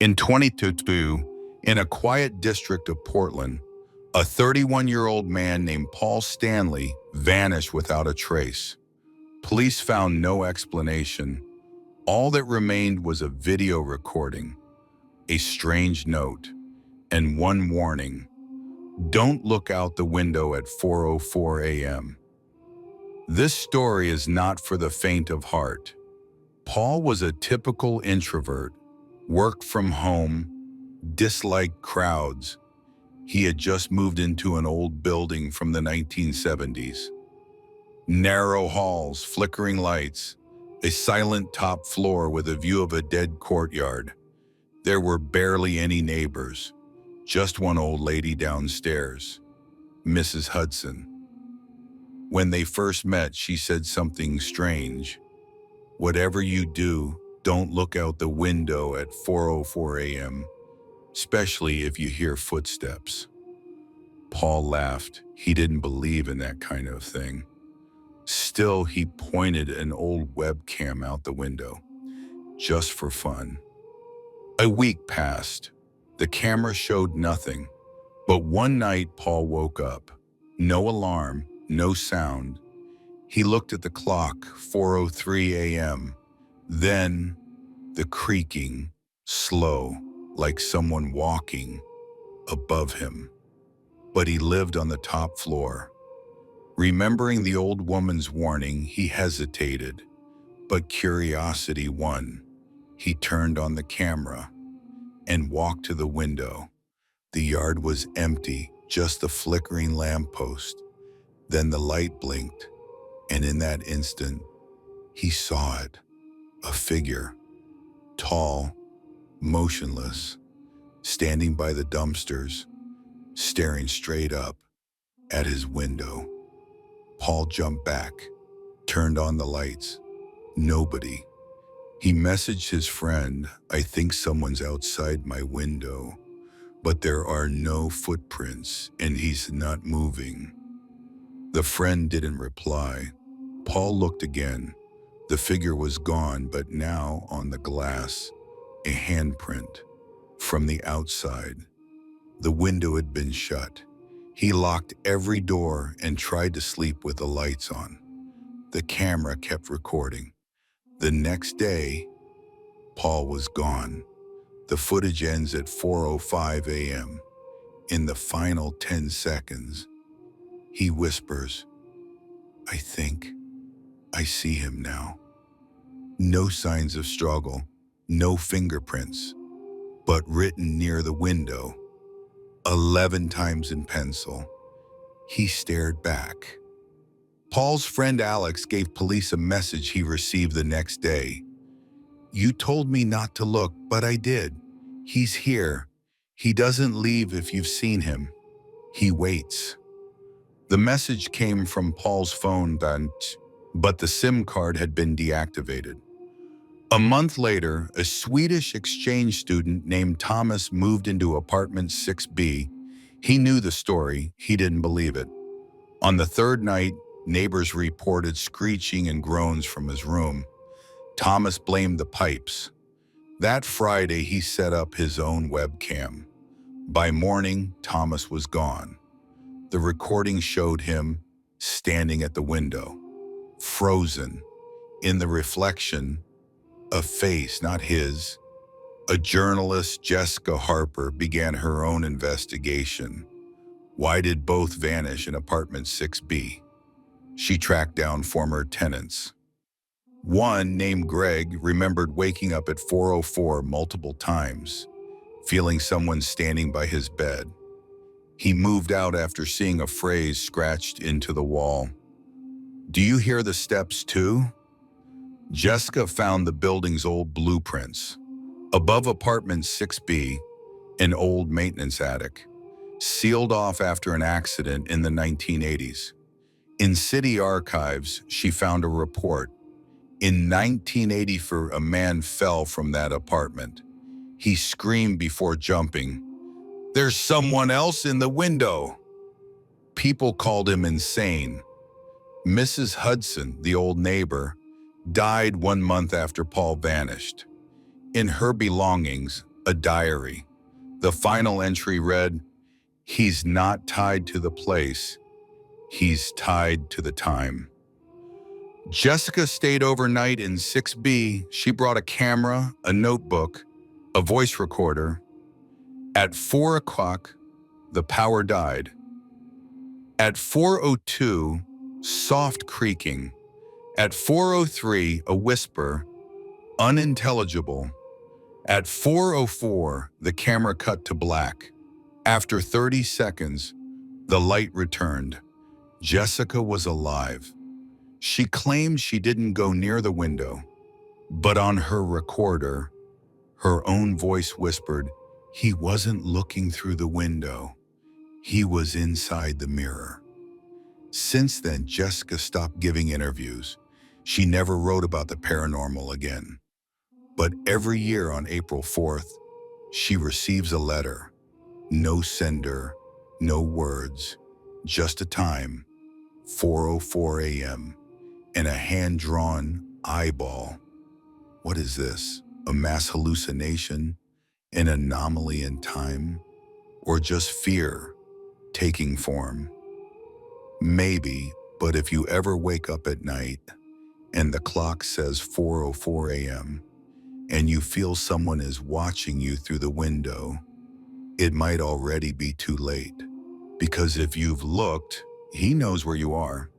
In 2022, in a quiet district of Portland, a 31-year-old man named Paul Stanley vanished without a trace. Police found no explanation. All that remained was a video recording, a strange note, and one warning: don't look out the window at 4:04 a.m. This story is not for the faint of heart. Paul was a typical introvert, worked from home, disliked crowds. He had just moved into an old building from the 1970s. Narrow halls, flickering lights, a silent top floor with a view of a dead courtyard. There were barely any neighbors, just one old lady downstairs, Mrs. Hudson. When they first met, she said something strange. "Whatever you do, don't look out the window at 4:04 a.m., especially if you hear footsteps." Paul laughed. He didn't believe in that kind of thing. Still, he pointed an old webcam out the window, just for fun. A week passed. The camera showed nothing. But one night, Paul woke up. No alarm, no sound. He looked at the clock, 4:03 a.m. Then, the creaking, slow, like someone walking above him. But he lived on the top floor. Remembering the old woman's warning, he hesitated, but curiosity won. He turned on the camera and walked to the window. The yard was empty, just the flickering lamppost. Then the light blinked, and in that instant, he saw it. A figure, tall, motionless, standing by the dumpsters, staring straight up at his window. Paul jumped back, turned on the lights. Nobody. He messaged his friend, "I think someone's outside my window, but there are no footprints and he's not moving." The friend didn't reply. Paul looked again. The figure was gone, but now on the glass, a handprint from the outside. The window had been shut. He locked every door and tried to sleep with the lights on. The camera kept recording. The next day, Paul was gone. The footage ends at 4:05 a.m. In the final 10 seconds, he whispers, "I think I see him now." No signs of struggle, no fingerprints, but written near the window, 11 times in pencil. He stared back. Paul's friend Alex gave police a message he received the next day. "You told me not to look, but I did. He's here. He doesn't leave if you've seen him. He waits." The message came from Paul's phone, but the SIM card had been deactivated. A month later, a Swedish exchange student named Thomas moved into apartment 6B. He knew the story. He didn't believe it. On the third night, neighbors reported screeching and groans from his room. Thomas blamed the pipes. That Friday, he set up his own webcam. By morning, Thomas was gone. The recording showed him standing at the window, frozen. In the reflection, a face, not his. A journalist, Jessica Harper, began her own investigation. Why did both vanish in apartment 6B? She tracked down former tenants. One, named Greg, remembered waking up at 4:04 multiple times, feeling someone standing by his bed. He moved out after seeing a phrase scratched into the wall. "Do you hear the steps too?" Jessica found the building's old blueprints. Above apartment 6B, an old maintenance attic, sealed off after an accident in the 1980s. In city archives, she found a report. In 1984, a man fell from that apartment. He screamed before jumping, "There's someone else in the window!" People called him insane. Mrs. Hudson, the old neighbor, died 1 month after Paul vanished. In her belongings, a diary. The final entry read, "He's not tied to the place, he's tied to the time." Jessica stayed overnight in 6B. She brought a camera, a notebook, a voice recorder. At 4 o'clock, the power died. At 4:02, soft creaking. At 4:03, a whisper, unintelligible. At 4:04, the camera cut to black. After 30 seconds, the light returned. Jessica was alive. She claimed she didn't go near the window, but on her recorder, her own voice whispered, "He wasn't looking through the window. He was inside the mirror." Since then, Jessica stopped giving interviews. She never wrote about the paranormal again. But every year on April 4th, she receives a letter. No sender, no words, just a time, 4:04 a.m., and a hand-drawn eyeball. What is this? A mass hallucination? An anomaly in time? Or just fear taking form? Maybe, but if you ever wake up at night and the clock says 4:04 a.m., and you feel someone is watching you through the window, it might already be too late. Because if you've looked, he knows where you are.